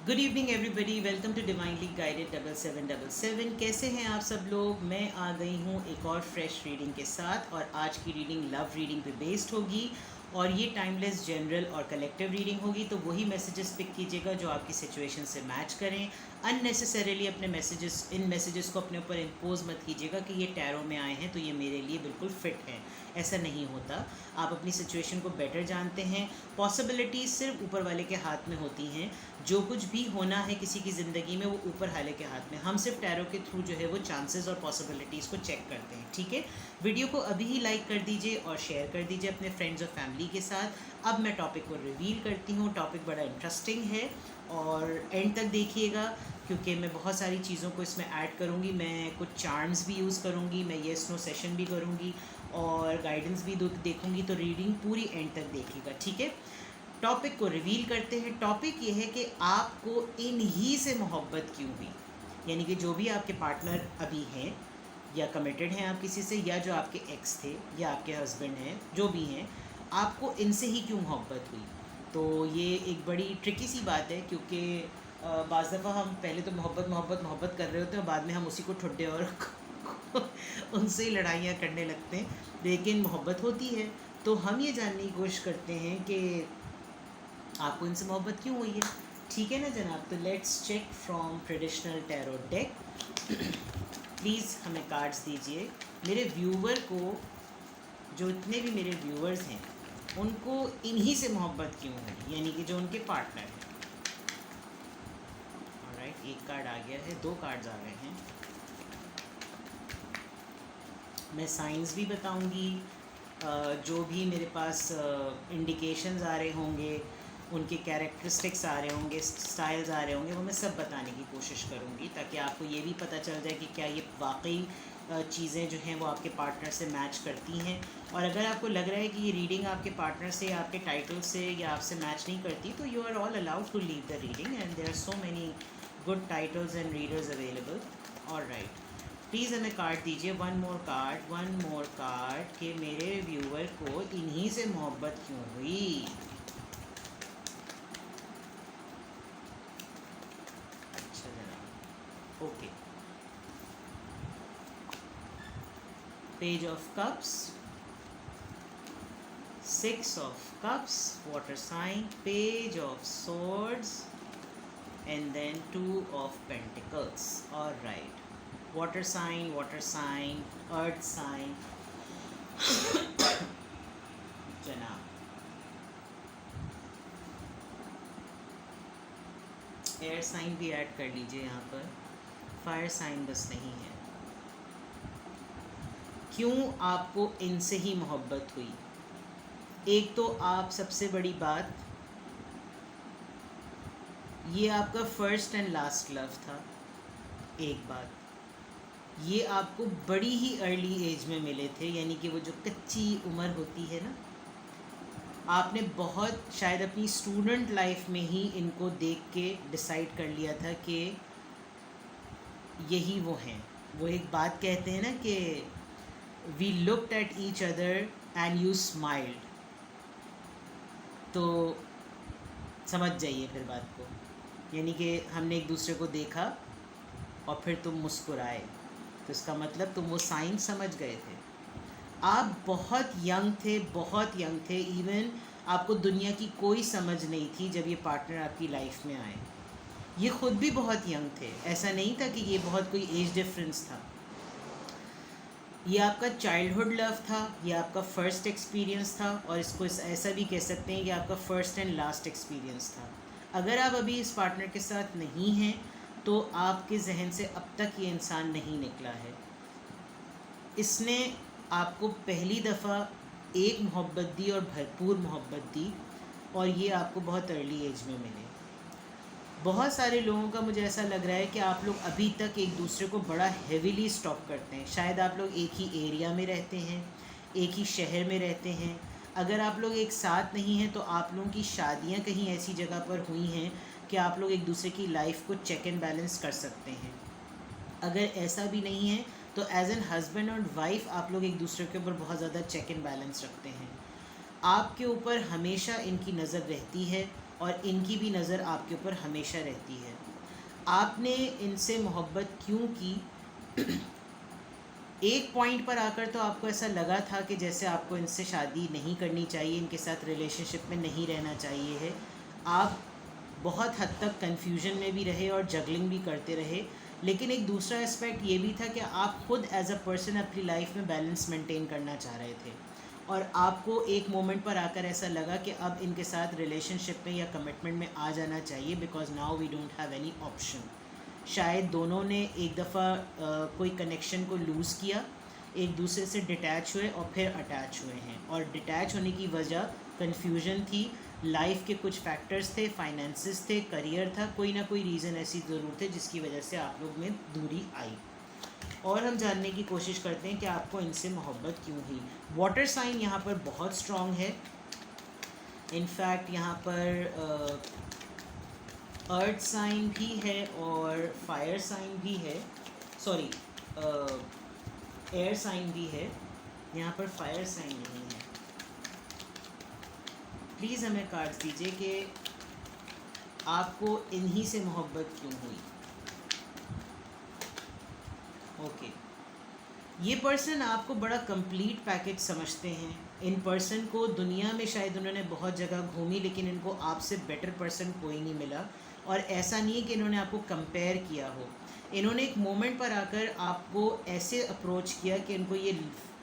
Good evening everybody, welcome to divinely guided 7777। कैसे हैं आप सब लोग। मैं आ गई हूँ एक और फ्रेश रीडिंग के साथ, और आज की रीडिंग लव रीडिंग पे बेस्ड होगी और ये टाइमलेस जनरल और कलेक्टिव रीडिंग होगी। तो वही मैसेजेस पिक कीजिएगा जो आपकी सिचुएशन से मैच करें। अननेसेसरीली अपने मैसेजेस को अपने ऊपर इम्पोज मत कीजिएगा कि ये टैरो में आए हैं तो ये मेरे लिए बिल्कुल फिट है। ऐसा नहीं होता। आप अपनी सिचुएशन को बेटर जानते हैं। पॉसिबिलिटीज़ सिर्फ ऊपर वाले के हाथ में होती हैं। जो कुछ भी होना है किसी की ज़िंदगी में वो ऊपर वाले के हाथ में। हम सिर्फ टैरो के थ्रू जो है वो चांसेस और पॉसिबिलिटीज़ को चेक करते हैं। ठीक है, वीडियो को अभी ही लाइक कर दीजिए और शेयर कर दीजिए अपने फ्रेंड्स और फैमिली के साथ। अब मैं टॉपिक को रिवील करती हूँ। टॉपिक बड़ा इंटरेस्टिंग है और एंड तक देखिएगा, क्योंकि मैं बहुत सारी चीज़ों को इसमें ऐड करूँगी। मैं कुछ चार्म्स भी यूज़ करूँगी, मैं येस नो सेशन भी करूँगी और गाइडेंस भी देखूँगी। तो रीडिंग पूरी एंड तक देखिएगा, ठीक है। टॉपिक को रिवील करते हैं। टॉपिक ये है कि आपको इन्हीं से मोहब्बत क्यों हुई, यानी कि जो भी आपके पार्टनर अभी हैं या कमिटेड हैं आप किसी से, या जो आपके एक्स थे या आपके हस्बैंड हैं, जो भी हैं, आपको इनसे ही क्यों मोहब्बत हुई। तो ये एक बड़ी ट्रिकी सी बात है, क्योंकि बाज़ दफ़ा हम पहले तो मोहब्बत मोहब्बत मोहब्बत कर रहे होते हैं और बाद में हम उसी को ठुड्डे और उनसे ही लड़ाइयाँ करने लगते हैं। लेकिन मोहब्बत होती है तो हम ये जानने की कोशिश करते हैं कि आपको इनसे मोहब्बत क्यों हुई है। ठीक है ना जनाब। तो let's check from traditional tarot deck. Please हमें कार्ड्स दीजिए। मेरे व्यूवर को, जो इतने भी मेरे व्यूवर्स हैं, उनको इन्हीं से मोहब्बत क्यों हुई, यानी कि जो उनके पार्टनर हैं। ऑलराइट, एक कार्ड आ गया है, दो कार्ड्स आ गए हैं। मैं साइंस भी बताऊंगी, जो भी मेरे पास इंडिकेशंस आ रहे होंगे, उनके कैरेक्टरिस्टिक्स आ रहे होंगे, स्टाइल्स आ रहे होंगे, वो मैं सब बताने की कोशिश करूँगी, ताकि आपको ये भी पता चल जाए कि क्या ये वाकई चीज़ें जो हैं वो आपके पार्टनर से मैच करती हैं। और अगर आपको लग रहा है कि ये रीडिंग आपके पार्टनर से या आपके टाइटल से या आपसे मैच नहीं करती, तो you are all allowed to leave the reading, and there are so many good titles and readers available. Alright, please हमें कार्ड दीजिए। वन मोर कार्ड कि मेरे व्यूवर को इन्हीं से मोहब्बत क्यों हुई। अच्छा जनाब, okay. Page of cups, 6 of cups, water sign, page of swords, and then 2 of pentacles. All right, water sign, earth sign, जनाब। एयर साइन भी ऐड कर लीजिए यहाँ पर, फायर साइन बस नहीं है। क्यों आपको इनसे ही मोहब्बत हुई। एक तो आप, सबसे बड़ी बात, ये आपका फर्स्ट एंड लास्ट लव था। एक बात, ये आपको बड़ी ही अर्ली एज में मिले थे, यानी कि वो जो कच्ची उम्र होती है ना, आपने बहुत शायद अपनी स्टूडेंट लाइफ में ही इनको देख के डिसाइड कर लिया था कि यही वो हैं। वो एक बात कहते हैं ना कि we looked at each other and you smiled. तो समझ जाइए फिर बात को, यानी कि हमने एक दूसरे को देखा और फिर तुम मुस्कुराए, तो इसका मतलब तुम वो साइन समझ गए थे। आप बहुत यंग थे, बहुत यंग थे। इवन आपको दुनिया की कोई समझ नहीं थी जब ये पार्टनर आपकी लाइफ में आए। ये ख़ुद भी बहुत यंग थे, ऐसा नहीं था कि ये बहुत कोई एज डिफरेंस था। ये आपका चाइल्डहुड लव था, ये आपका फ़र्स्ट एक्सपीरियंस था, और इसको ऐसा भी कह सकते हैं कि आपका फ़र्स्ट एंड लास्ट एक्सपीरियंस था। अगर आप अभी इस पार्टनर के साथ नहीं हैं तो आपके जहन से अब तक ये इंसान नहीं निकला है। इसने आपको पहली दफ़ा एक मोहब्बत दी और भरपूर मोहब्बत दी, और ये आपको बहुत अर्ली एज में मिले। बहुत सारे लोगों का मुझे ऐसा लग रहा है कि आप लोग अभी तक एक दूसरे को बड़ा हेविली स्टॉक करते हैं। शायद आप लोग एक ही एरिया में रहते हैं, एक ही शहर में रहते हैं। अगर आप लोग एक साथ नहीं हैं तो आप लोगों की शादियां कहीं ऐसी जगह पर हुई हैं कि आप लोग एक दूसरे की लाइफ को चेक एंड बैलेंस कर सकते हैं। अगर ऐसा भी नहीं है तो एज एन हस्बैंड और वाइफ आप लोग एक दूसरे के ऊपर बहुत ज़्यादा चेक एंड बैलेंस रखते हैं। आपके ऊपर हमेशा इनकी नज़र रहती है और इनकी भी नज़र आपके ऊपर हमेशा रहती है। आपने इनसे मोहब्बत क्यों की? एक पॉइंट पर आकर तो आपको ऐसा लगा था कि जैसे आपको इनसे शादी नहीं करनी चाहिए, इनके साथ रिलेशनशिप में नहीं रहना चाहिए है। आप बहुत हद तक कन्फ्यूजन में भी रहे और जगलिंग भी करते रहे, लेकिन एक दूसरा एस्पेक्ट ये भी था कि आप खुद एज अ पर्सन अपनी लाइफ में बैलेंस मेंटेन करना चाह रहे थे, और आपको एक मोमेंट पर आकर ऐसा लगा कि अब इनके साथ रिलेशनशिप में या कमिटमेंट में आ जाना चाहिए, because now we don't have any option. शायद दोनों ने एक दफ़ा कोई कनेक्शन को लूज़ किया, एक दूसरे से डिटैच हुए और फिर अटैच हुए हैं, और डिटैच होने की वजह कन्फ्यूजन थी, लाइफ के कुछ फैक्टर्स थे, फाइनेंसिस थे, करियर था, कोई ना कोई रीज़न ऐसी ज़रूर थे जिसकी वजह से आप लोग में दूरी आई। और हम जानने की कोशिश करते हैं कि आपको इनसे मोहब्बत क्यों हुई। वाटर साइन यहाँ पर बहुत स्ट्रॉन्ग है। इनफैक्ट यहाँ पर अर्थ साइन भी है और फायर साइन भी है, सॉरी एयर साइन भी है, यहाँ पर फायर साइन नहीं है। प्लीज़ हमें कार्ड्स दीजिए कि आपको इन्हीं से मोहब्बत क्यों हुई। ओके, ये पर्सन आपको बड़ा कंप्लीट पैकेज समझते हैं। इन पर्सन को दुनिया में शायद उन्होंने बहुत जगह घूमी, लेकिन इनको आपसे बेटर पर्सन कोई नहीं मिला, और ऐसा नहीं है कि इन्होंने आपको कंपेयर किया हो। इन्होंने एक मोमेंट पर आकर आपको ऐसे अप्रोच किया कि इनको ये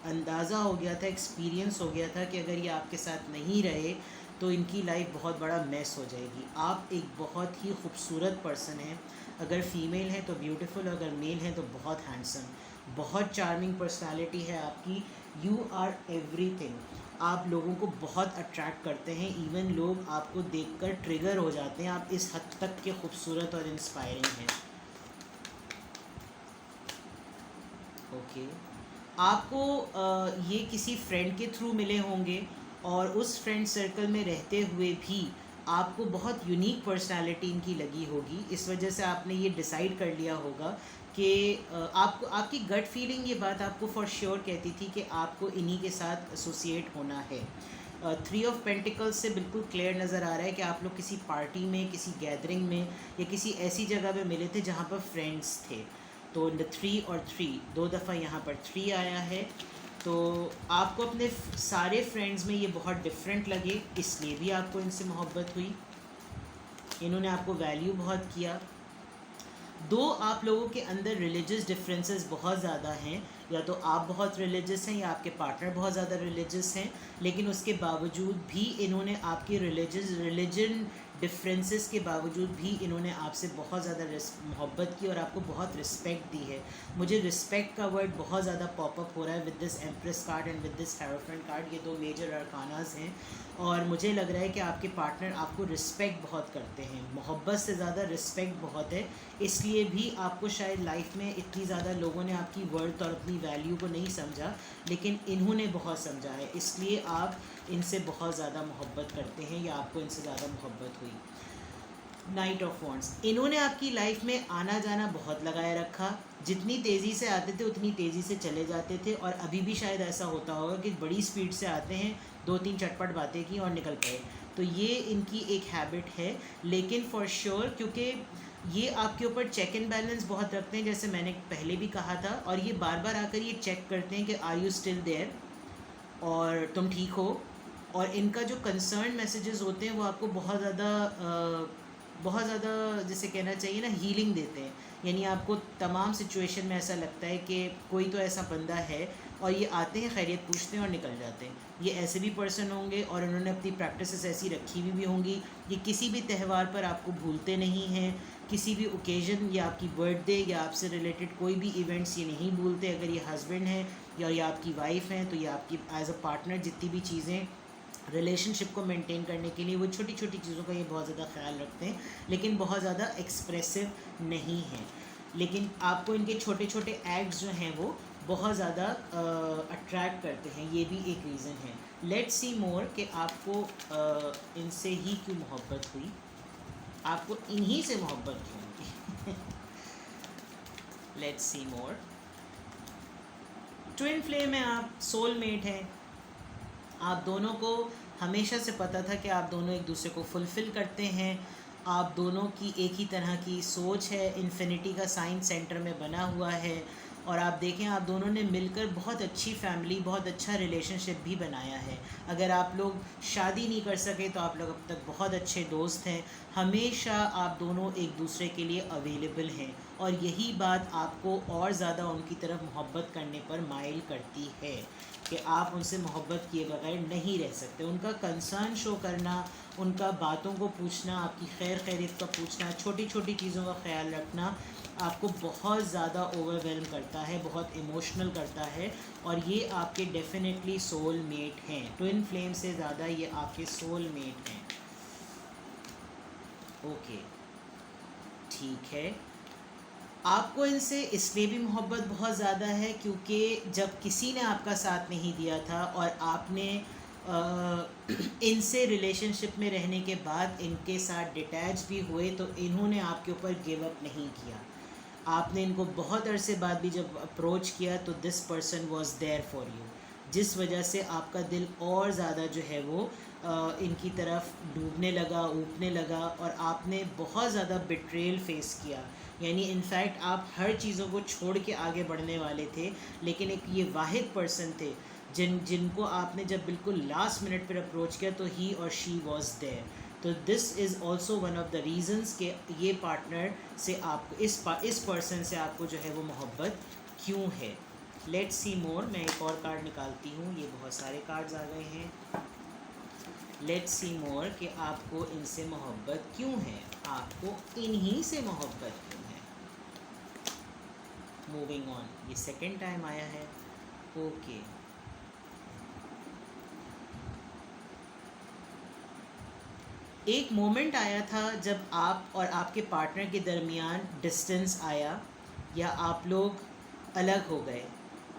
अंदाज़ा हो गया था, एक्सपीरियंस हो गया था कि अगर ये आपके साथ नहीं रहे तो इनकी लाइफ बहुत बड़ा मैस हो जाएगी। आप एक बहुत ही खूबसूरत पर्सन हैं, अगर फ़ीमेल हैं तो ब्यूटीफुल, अगर मेल हैं तो बहुत हैंडसम, बहुत चार्मिंग पर्सनालिटी है आपकी। You are everything. आप लोगों को बहुत अट्रैक्ट करते हैं, इवन लोग आपको देखकर ट्रिगर हो जाते हैं, आप इस हद तक के खूबसूरत और इंस्पायरिंग हैं। ओके, आपको ये किसी फ्रेंड के थ्रू मिले होंगे, और उस फ्रेंड सर्कल में रहते हुए भी आपको बहुत यूनिक पर्सनालिटी इनकी लगी होगी। इस वजह से आपने ये डिसाइड कर लिया होगा कि आपको, आपकी गट फीलिंग ये बात आपको फॉर श्योर कहती थी कि आपको इन्हीं के साथ एसोसिएट होना है। 3 ऑफ पेंटिकल्स से बिल्कुल क्लियर नज़र आ रहा है कि आप लोग किसी पार्टी में, किसी गैदरिंग में या किसी ऐसी जगह पे मिले थे जहाँ पर फ्रेंड्स थे। तो 3 और 3 दो दफ़ा यहाँ पर 3 आया है। तो आपको अपने सारे फ्रेंड्स में ये बहुत डिफरेंट लगे, इसलिए भी आपको इनसे मोहब्बत हुई। इन्होंने आपको वैल्यू बहुत किया। दो आप लोगों के अंदर रिलीजियस डिफरेंसेस बहुत ज़्यादा हैं, या तो आप बहुत रिलीजियस हैं या आपके पार्टनर बहुत ज़्यादा रिलीजियस हैं, लेकिन उसके बावजूद भी इन्होंने आपकी रिलीजन डिफरेंसेस के बावजूद भी इन्होंने आपसे बहुत ज़्यादा मोहब्बत की और आपको बहुत रिस्पेक्ट दी है। मुझे रिस्पेक्ट का वर्ड बहुत ज़्यादा पॉपअप हो रहा है with this empress card and with this hierophant card. ये दो मेजर अरकानास हैं, और मुझे लग रहा है कि आपके पार्टनर आपको रिस्पेक्ट बहुत करते हैं, मोहब्बत से ज़्यादा रिस्पेक्ट बहुत है। इसलिए भी आपको शायद लाइफ में इतनी ज़्यादा लोगों ने आपकी वर्थ और अपनी वैल्यू को नहीं समझा, लेकिन इन्होंने बहुत समझा है, इसलिए आप इनसे बहुत ज़्यादा मोहब्बत करते हैं या आपको इनसे ज़्यादा मोहब्बत हुई। नाइट ऑफ वॉन्ड्स, इन्होंने आपकी लाइफ में आना जाना बहुत लगाए रखा। जितनी तेज़ी से आते थे उतनी तेज़ी से चले जाते थे, और अभी भी शायद ऐसा होता होगा कि बड़ी स्पीड से आते हैं, 2-3 चटपट बातें की और निकल गए। तो ये इनकी एक हैबिट है, लेकिन फॉर श्योर क्योंकि ये आपके ऊपर चेक एंड बैलेंस बहुत रखते हैं, जैसे मैंने पहले भी कहा था, और ये बार बार आकर ये चेक करते हैं कि आर यू स्टिल देयर, और तुम ठीक हो। और इनका जो कंसर्न मैसेजेस होते हैं वो आपको बहुत ज़्यादा जैसे कहना चाहिए ना, हीलिंग देते हैं। यानी आपको तमाम सिचुएशन में ऐसा लगता है कि कोई तो ऐसा बंदा है, और ये आते हैं, खैरियत पूछते हैं और निकल जाते हैं। ये ऐसे भी पर्सन होंगे, और उन्होंने अपनी प्रैक्टिसेस ऐसी रखी भी होंगी। ये किसी भी त्यौहार पर आपको भूलते नहीं हैं, किसी भी ओकेजन या आपकी बर्थडे या आपसे रिलेटेड कोई भी इवेंट्स ये नहीं भूलते। अगर ये हस्बैंड हैं या ये आपकी वाइफ हैं, तो ये आपकी एज अ पार्टनर जितनी भी चीज़ें रिलेशनशिप को मेंटेन करने के लिए, वो छोटी छोटी चीज़ों का ये बहुत ज़्यादा ख्याल रखते हैं, लेकिन बहुत ज़्यादा एक्सप्रेसिव नहीं हैं। लेकिन आपको इनके छोटे छोटे एक्ट्स जो हैं वो बहुत ज़्यादा अट्रैक्ट करते हैं, ये भी एक रीज़न है। लेट्स सी मोर कि आपको इनसे ही क्यों मोहब्बत हुई, आपको इन्हीं से मोहब्बत क्यों हुई। Let's see more. Twin flame में आप सोलमेट हैं, आप दोनों को हमेशा से पता था कि आप दोनों एक दूसरे को फुलफ़िल करते हैं, आप दोनों की एक ही तरह की सोच है, इन्फिनिटी का साइन सेंटर में बना हुआ है। और आप देखें आप दोनों ने मिलकर बहुत अच्छी फैमिली, बहुत अच्छा रिलेशनशिप भी बनाया है। अगर आप लोग शादी नहीं कर सके तो आप लोग अब तक बहुत अच्छे दोस्त हैं। हमेशा आप दोनों एक दूसरे के लिए अवेलेबल हैं और यही बात आपको और ज़्यादा उनकी तरफ मोहब्बत करने पर माइल करती है कि आप उनसे मोहब्बत किए बगैर नहीं रह सकते। उनका कंसर्न शो करना, उनका बातों को पूछना, आपकी खैर खैरियत का पूछना, छोटी छोटी चीज़ों का ख्याल रखना आपको बहुत ज़्यादा ओवरवेलम करता है, बहुत इमोशनल करता है। और ये आपके डेफिनेटली सोल मेट हैं। ट्विन फ्लेम से ज़्यादा ये आपके सोल मेट हैं। ओके, ठीक है। आपको इनसे इसलिए भी मोहब्बत बहुत ज़्यादा है क्योंकि जब किसी ने आपका साथ नहीं दिया था और आपने इनसे रिलेशनशिप में रहने के बाद इनके साथ डिटैच भी हुए तो इन्होंने आपके ऊपर गिव अप नहीं किया। आपने इनको बहुत अरसे बाद भी जब अप्रोच किया तो this person was there for you, जिस वजह से आपका दिल और ज़्यादा जो है वो इनकी तरफ डूबने लगा, ऊबने लगा और आपने बहुत ज़्यादा बिट्रेल फेस किया। यानी इनफैक्ट आप हर चीज़ों को छोड़ के आगे बढ़ने वाले थे, लेकिन एक ये वाहिद पर्सन थे जिनको आपने जब बिल्कुल लास्ट मिनट पर अप्रोच किया तो ही और शी वाज देयर। तो this is also one of the reasons के ये पार्टनर से आपको इस पर्सन से आपको जो है वो मोहब्बत क्यों है। लेट्स सी मोर। मैं एक और कार्ड निकालती हूँ, ये बहुत सारे कार्ड्स आ गए हैं। लेट्स सी मोर कि आपको इनसे मोहब्बत क्यों है, आपको इन्हीं से मोहब्बत क्यों है। मूविंग ऑन, ये सेकेंड टाइम आया है। ओके, एक मोमेंट आया था जब आप और आपके पार्टनर के दरमियान डिस्टेंस आया या आप लोग अलग हो गए।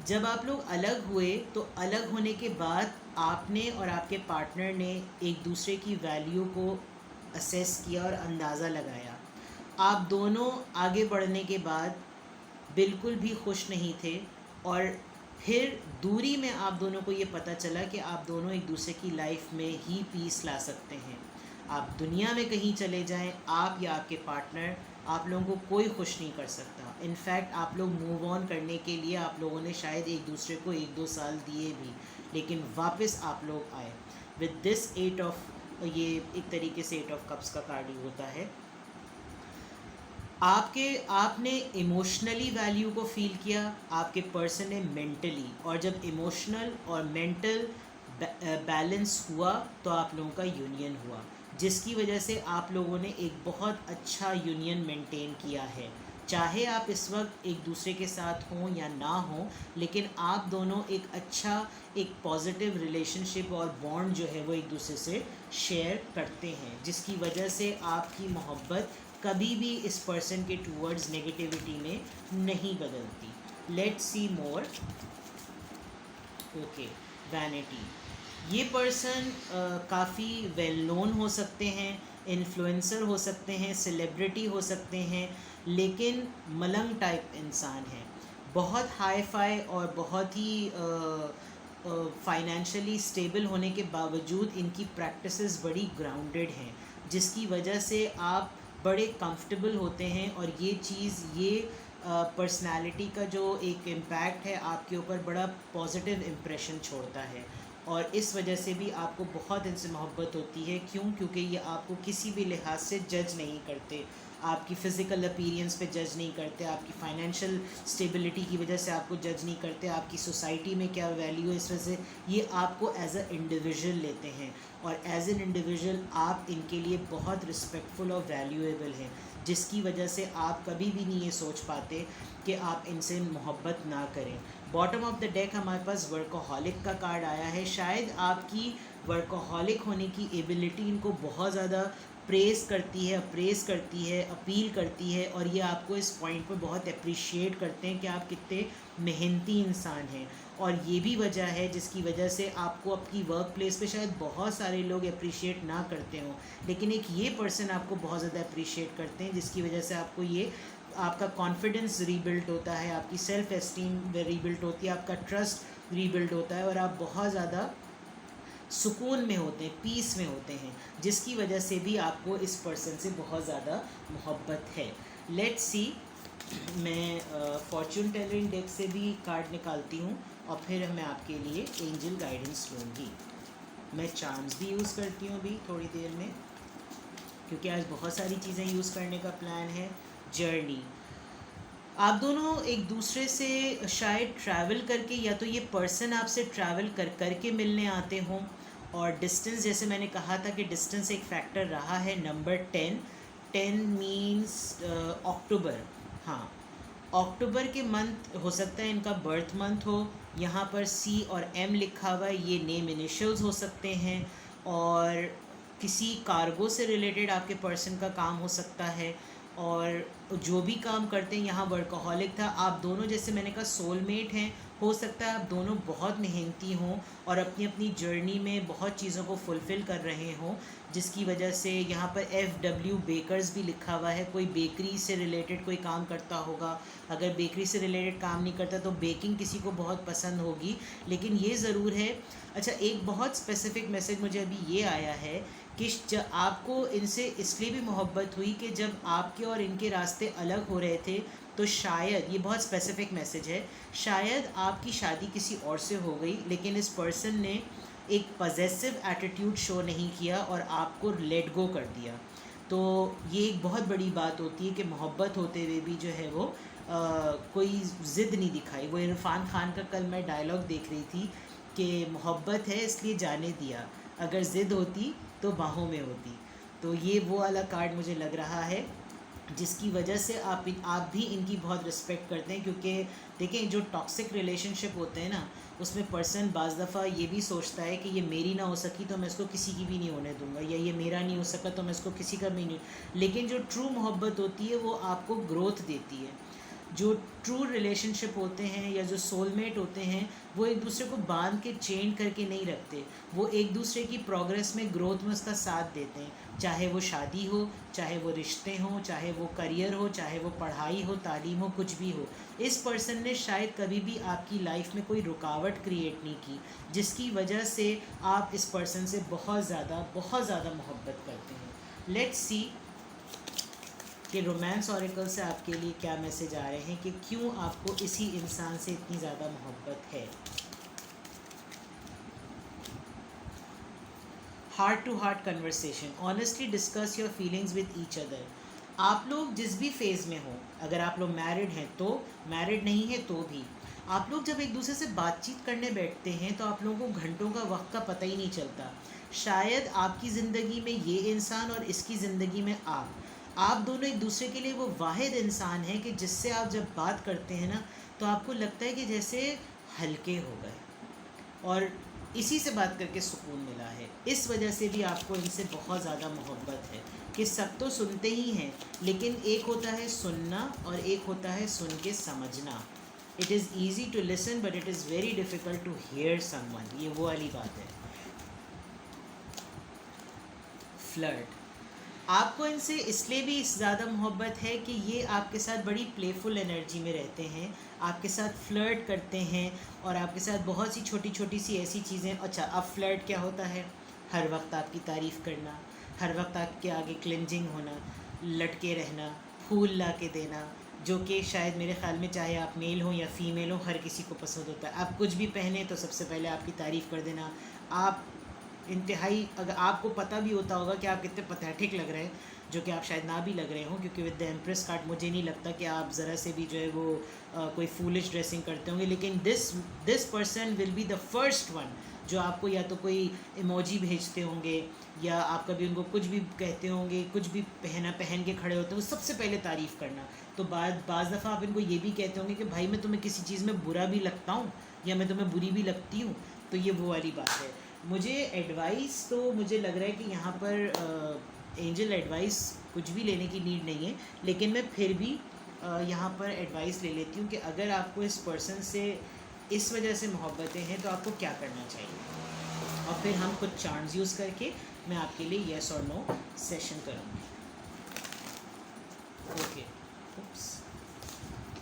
जब आप लोग अलग हुए तो अलग होने के बाद आपने और आपके पार्टनर ने एक दूसरे की वैल्यू को असेस किया और अंदाज़ा लगाया। आप दोनों आगे बढ़ने के बाद बिल्कुल भी खुश नहीं थे और फिर दूरी में आप दोनों को ये पता चला कि आप दोनों एक दूसरे की लाइफ में ही पीस ला सकते हैं। आप दुनिया में कहीं चले जाएं, आप या आपके पार्टनर, आप लोगों को कोई खुश नहीं कर सकता। इनफैक्ट आप लोग मूव ऑन करने के लिए आप लोगों ने शायद एक दूसरे को 1-2 साल दिए भी, लेकिन वापस आप लोग आए विद दिस 8 ऑफ, ये एक तरीके से 8 ऑफ कप्स का कार्ड ही होता है। आपने इमोशनली वैल्यू को फील किया, आपके पर्सन ने मेंटली, और जब इमोशनल और मेंटल बैलेंस हुआ तो आप लोगों का यूनियन हुआ, जिसकी वजह से आप लोगों ने एक बहुत अच्छा यूनियन मेंटेन किया है। चाहे आप इस वक्त एक दूसरे के साथ हों या ना हों, लेकिन आप दोनों एक अच्छा, एक पॉजिटिव रिलेशनशिप और बॉन्ड जो है वो एक दूसरे से शेयर करते हैं, जिसकी वजह से आपकी मोहब्बत कभी भी इस पर्सन के टूवर्ड्स नेगेटिविटी में नहीं बदलती। Let's see more. Okay, vanity. ये पर्सन काफ़ी वेल नोन हो सकते हैं, इन्फ्लुएंसर हो सकते हैं, सेलिब्रिटी हो सकते हैं, लेकिन मलंग टाइप इंसान है। बहुत हाई फाई और बहुत ही फाइनेंशियली स्टेबल होने के बावजूद इनकी प्रैक्टिसेस बड़ी ग्राउंडेड हैं, जिसकी वजह से आप बड़े कंफर्टेबल होते हैं और ये चीज़, ये पर्सनालिटी का जो एक इम्पैक्ट है आपके ऊपर बड़ा पॉजिटिव इम्प्रेशन छोड़ता है और इस वजह से भी आपको बहुत इनसे मोहब्बत होती है। क्यों? क्योंकि ये आपको किसी भी लिहाज से जज नहीं करते, आपकी फ़िज़िकल अपीयरेंस पे जज नहीं करते, आपकी फ़ाइनेंशियल स्टेबिलिटी की वजह से आपको जज नहीं करते, आपकी सोसाइटी में क्या वैल्यू है इस वजह से ये आपको एज अ इंडिविजुअल लेते हैं और एज एन इंडिविजुअल आप इनके लिए बहुत रिस्पेक्टफुल और वैल्यूएबल हैं, जिसकी वजह से आप कभी भी नहीं ये सोच पाते कि आप इनसे मोहब्बत ना करें। बॉटम ऑफ द डेक हमारे पास वर्कोहॉलिक का कार्ड आया है। शायद आपकी वर्कोहॉलिक होने की एबिलिटी इनको बहुत ज़्यादा प्रेज़ करती है, अप्रेज़ करती है, अपील करती है और ये आपको इस पॉइंट पर बहुत अप्रिशिएट करते हैं कि आप कितने मेहनती इंसान हैं। और ये भी वजह है जिसकी वजह से आपको अपनी वर्क प्लेस पे शायद बहुत सारे लोग अप्रिशिएट ना करते हों, लेकिन एक ये पर्सन आपको बहुत ज़्यादा अप्रिशिएट करते हैं, जिसकी वजह से आपको ये, आपका कॉन्फिडेंस रीबिल्ड होता है, आपकी सेल्फ़ एस्टीम रीबिल्ड होती है, आपका ट्रस्ट रीबिल्ड होता है और आप बहुत ज़्यादा सुकून में होते हैं, पीस में होते हैं, जिसकी वजह से भी आपको इस पर्सन से बहुत ज़्यादा मोहब्बत है। लेट्स सी, मैं फॉर्च्यून टेलर डेक से भी कार्ड निकालती हूँ और फिर मैं आपके लिए एंजल गाइडेंस लूँगी। मैं चार्म्स भी यूज़ करती हूँ अभी थोड़ी देर में, क्योंकि आज बहुत सारी चीज़ें यूज़ करने का प्लान है। जर्नी, आप दोनों एक दूसरे से शायद ट्रैवल करके, या तो ये पर्सन आपसे ट्रैवल कर के मिलने आते हों, और डिस्टेंस, जैसे मैंने कहा था कि डिस्टेंस एक फैक्टर रहा है। नंबर 10 मीन्स अक्टूबर। हाँ, अक्टूबर के मंथ हो सकता है इनका बर्थ मंथ हो। यहाँ पर C और M लिखा हुआ है, ये नेम इनिशियल्स हो सकते हैं। और किसी कार्गो से रिलेटेड आपके पर्सन का काम हो सकता है, और जो भी काम करते हैं, यहाँ वर्कहोलिक था। आप दोनों, जैसे मैंने कहा, सोलमेट हैं। हो सकता है आप दोनों बहुत मेहनती हों और अपनी अपनी जर्नी में बहुत चीज़ों को फुलफ़िल कर रहे हों, जिसकी वजह से यहाँ पर FW बेकर्स भी लिखा हुआ है। कोई बेकरी से रिलेटेड कोई काम करता होगा। अगर बेकरी से रिलेटेड काम नहीं करता तो बेकिंग किसी को बहुत पसंद होगी। लेकिन ये ज़रूर है, अच्छा, एक बहुत स्पेसिफ़िक मैसेज मुझे अभी ये आया है कि जब आपको इनसे इसलिए भी मोहब्बत हुई कि जब आपके और इनके रास्ते अलग हो रहे थे, तो शायद, ये बहुत स्पेसिफिक मैसेज है, शायद आपकी शादी किसी और से हो गई, लेकिन इस पर्सन ने एक पजेसिव एटीट्यूड शो नहीं किया और आपको लेट गो कर दिया। तो ये एक बहुत बड़ी बात होती है कि मोहब्बत होते हुए भी जो है वो कोई ज़िद नहीं दिखाई। वो इरफान खान का कल मैं डायलॉग देख रही थी कि मोहब्बत है इसलिए जाने दिया, अगर ज़िद होती तो बाहों में होती। तो ये वो वाला कार्ड मुझे लग रहा है, जिसकी वजह से आप भी इनकी बहुत रिस्पेक्ट करते हैं। क्योंकि देखें, जो टॉक्सिक रिलेशनशिप होते हैं ना, उसमें पर्सन बाज़ दफ़ा ये भी सोचता है कि ये मेरी ना हो सकी तो मैं इसको किसी की भी नहीं होने दूंगा, या ये मेरा नहीं हो सका तो मैं इसको किसी का भी नहीं। लेकिन जो ट्रू मोहब्बत होती है वो आपको ग्रोथ देती है। जो ट्रू रिलेशनशिप होते हैं या जो सोलमेट होते हैं, वो एक दूसरे को बांध के चेन करके नहीं रखते, वो एक दूसरे की प्रोग्रेस में, ग्रोथ में उसका साथ देते हैं। चाहे वो शादी हो, चाहे वो रिश्ते हों, चाहे वो करियर हो, चाहे वो पढ़ाई हो, तालीम हो, कुछ भी हो। इस पर्सन ने शायद कभी भी आपकी लाइफ में कोई रुकावट क्रिएट नहीं की, जिसकी वजह से आप इस पर्सन से बहुत ज़्यादा मोहब्बत करते हैं। लेट्स सी कि रोमांस ऑरेकल से आपके लिए क्या मैसेज आ रहे हैं कि क्यों आपको इसी इंसान से इतनी ज़्यादा मोहब्बत है। Heart to heart conversation, honestly discuss your feelings with each other. आप लोग जिस भी फेज़ में हो, अगर आप लोग मैरिड हैं तो, मैरिड नहीं है तो भी, आप लोग जब एक दूसरे से बातचीत करने बैठते हैं तो आप लोगों को घंटों का वक्त का पता ही नहीं चलता। शायद आपकी ज़िंदगी में ये इंसान और इसकी ज़िंदगी में आप दोनों एक दूसरे के लिए वो वाहिद इंसान हैं कि जिससे आप जब बात करते हैं ना, तो आपको लगता है कि जैसे हल्के हो गए, और इसी से बात करके सुकून मिला है। इस वजह से भी आपको इनसे बहुत ज़्यादा मोहब्बत है कि सब तो सुनते ही हैं, लेकिन एक होता है सुनना और एक होता है सुन के समझना। It is easy to listen but it is very difficult to hear someone, ये वो वाली बात है। फ्लर्ट, आपको इनसे इसलिए भी ज़्यादा मोहब्बत है कि ये आपके साथ बड़ी प्लेफुल एनर्जी में रहते हैं, आपके साथ फ्लर्ट करते हैं, और आपके साथ बहुत सी छोटी छोटी सी ऐसी चीज़ें। अच्छा, अब फ्लर्ट क्या होता है? हर वक्त आपकी तारीफ़ करना, हर वक्त आपके आगे क्लिंजिंग होना, लटके रहना, फूल ला के देना, जो कि शायद मेरे ख़्याल में चाहे आप मेल हो या फीमेल हो, हर किसी को पसंद होता है। आप कुछ भी पहने तो सबसे पहले आपकी तारीफ़ कर देना। आप इंतहाई, अगर आपको पता भी होता होगा कि आप कितने पथेटिक लग रहे हैं, जो कि आप शायद ना भी लग रहे हों, क्योंकि विद द एम्प्रेस कार्ड मुझे नहीं लगता कि आप ज़रा से भी जो है वो कोई फूलिश ड्रेसिंग करते होंगे। लेकिन this person will be the first one जो आपको या तो कोई इमोजी भेजते होंगे, या आप कभी उनको कुछ भी कहते होंगे, कुछ भी पहन के खड़े होते हो, सबसे पहले तारीफ़ करना। तो बाज़ दफ़ा आप इनको ये भी कहते होंगे कि भाई मैं तुम्हें किसी चीज़ में बुरा भी लगता हूँ या मैं तुम्हें बुरी भी लगती हूँ। तो ये वो वाली बात है। मुझे एडवाइस तो मुझे लग रहा है कि यहाँ पर एंजल एडवाइस कुछ भी लेने की नीड नहीं है, लेकिन मैं फिर भी यहाँ पर एडवाइस ले लेती हूँ कि अगर आपको इस पर्सन से इस वजह से मोहब्बतें हैं तो आपको क्या करना चाहिए, और फिर हम कुछ चार्म्स यूज़ करके मैं आपके लिए येस और नो सेशन करूँगी। ओके,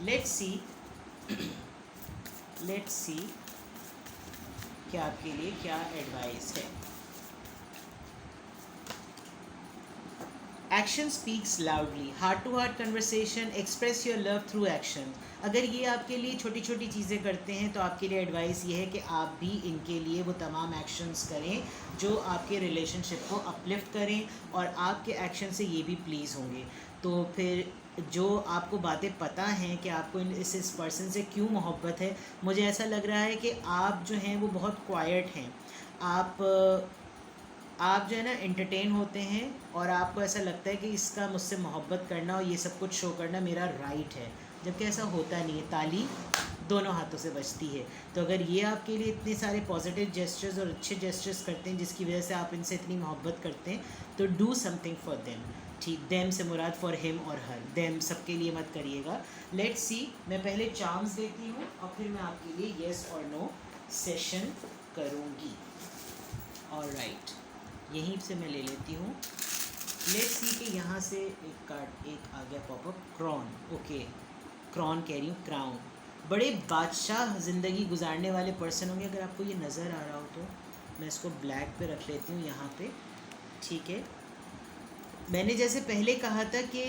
लेट्स सी कि आपके लिए क्या एडवाइस है। Action speaks loudly, heart to heart conversation, express your love through action. अगर ये आपके लिए छोटी छोटी चीज़ें करते हैं तो आपके लिए एडवाइस ये है कि आप भी इनके लिए वो तमाम एक्शंस करें जो आपके रिलेशनशिप को अपलिफ्ट करें, और आपके एक्शन से ये भी प्लीज़ होंगे। तो फिर जो आपको बातें पता हैं कि आपको इस पर्सन से क्यों मोहब्बत है, मुझे ऐसा लग रहा है कि आप जो हैं वो बहुत क्वाइट हैं। आप जो है ना एंटरटेन होते हैं, और आपको ऐसा लगता है कि इसका मुझसे मोहब्बत करना और ये सब कुछ शो करना मेरा राइट है, जबकि ऐसा होता नहीं है। ताली दोनों हाथों से बजती है। तो अगर ये आपके लिए इतने सारे पॉजिटिव जेस्चर्स और अच्छे जेस्चर्स करते हैं जिसकी वजह से आप इनसे इतनी मोहब्बत करते हैं, तो डू समथिंग फॉर देम। ठीक, देम से मुराद फॉर हिम और हर, देम सबके लिए मत करिएगा। लेट्स सी, मैं पहले चार्म्स देती हूँ और फिर मैं आपके लिए येस और नो सेशन करूँगी। ऑलराइट, यहीं से मैं ले लेती हूँ। लेट्स सी कि यहाँ से एक कार्ड एक आ गया पॉपअप, क्रॉन। ओके, क्रॉन कह रही हूँ, क्राउन। बड़े बादशाह ज़िंदगी गुजारने वाले पर्सन होंगे। अगर आपको ये नज़र आ रहा हो तो मैं इसको ब्लैक पे रख लेती हूँ यहाँ पे। ठीक है, मैंने जैसे पहले कहा था कि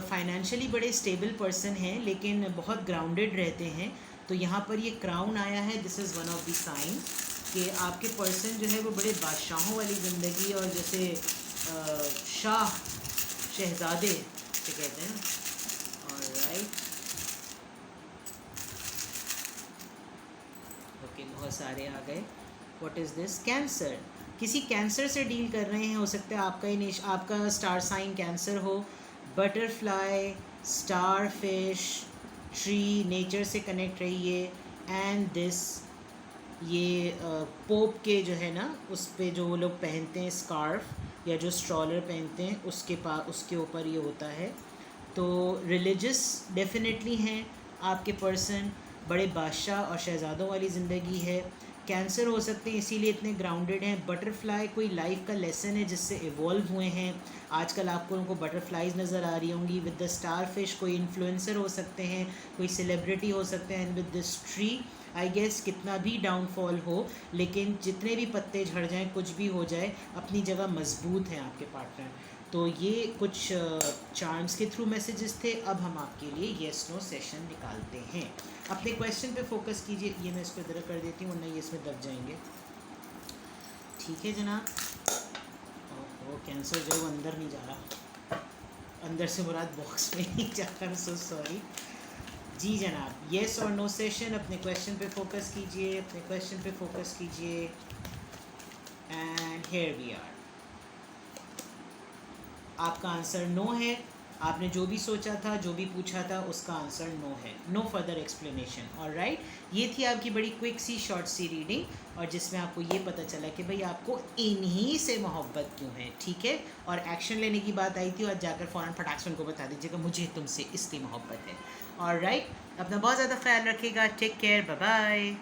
फाइनेंशियली बड़े स्टेबल पर्सन हैं लेकिन बहुत ग्राउंडेड रहते हैं। तो यहाँ पर ये क्राउन आया है, this is one of the sign कि आपके पर्सन जो है वो बड़े बादशाहों वाली ज़िंदगी, और जैसे शाह शहज़ादे से कहते हैं। ऑलराइट, ओके, बहुत सारे आ गए। What is this? कैंसर। किसी कैंसर से डील कर रहे हैं, हो सकता है आपका स्टार साइन कैंसर हो। Butterfly, star fish, tree, nature से कनेक्ट रहिए। एंड दिस, ये पोप के जो है ना उस पे जो वो लोग पहनते हैं स्कार्फ, या जो स्ट्रॉलर पहनते हैं उसके ऊपर ये होता है। तो रिलीजियस डेफिनेटली हैं आपके पर्सन, बड़े बादशाह और शहज़ादों वाली ज़िंदगी है। कैंसर हो सकते हैं इसीलिए इतने ग्राउंडेड हैं। बटरफ्लाई कोई लाइफ का लेसन है जिससे इवॉल्व हुए हैं। आजकल आपको उनको बटरफ्लाइज नज़र आ रही होंगी। विद द स्टार फिश कोई इन्फ्लुएंसर हो सकते हैं, कोई सेलिब्रिटी हो सकते हैं। And with this tree, I guess कितना भी डाउनफॉल हो, लेकिन जितने भी पत्ते झड़ जाएं, कुछ भी हो जाए, अपनी जगह मजबूत हैं आपके पार्टनर। तो ये कुछ चार्म्स के थ्रू मैसेजेस थे। अब हम आपके लिए येस नो सेशन निकालते हैं। अपने क्वेश्चन पे फोकस कीजिए। ये मैं इसको इधर कर देती हूँ, वरना ये इसमें दब जाएंगे। ठीक है जनाब। वो कैंसर जो है वो अंदर नहीं जा रहा, अंदर से मुराद बॉक्स में नहीं जाकर। सो सॉरी जी जनाब। येस और नो सेशन। अपने क्वेश्चन पे फोकस कीजिए, अपने क्वेश्चन पे फोकस कीजिए। And here we are. आपका आंसर नो है। आपने जो भी सोचा था, जो भी पूछा था, उसका आंसर नो है। No further explanation. ऑलराइट, ये थी आपकी बड़ी क्विक सी शॉर्ट सी रीडिंग, और जिसमें आपको ये पता चला कि भाई आपको इन्हीं से मोहब्बत क्यों है। ठीक है, और एक्शन लेने की बात आई थी, और जाकर फ़ौरन फटाक से उनको बता दीजिएगा मुझे तुमसे इसलिए मोहब्बत है। ऑलराइट, अपना बहुत ज़्यादा ख्याल रखिएगा। Take care, bye bye.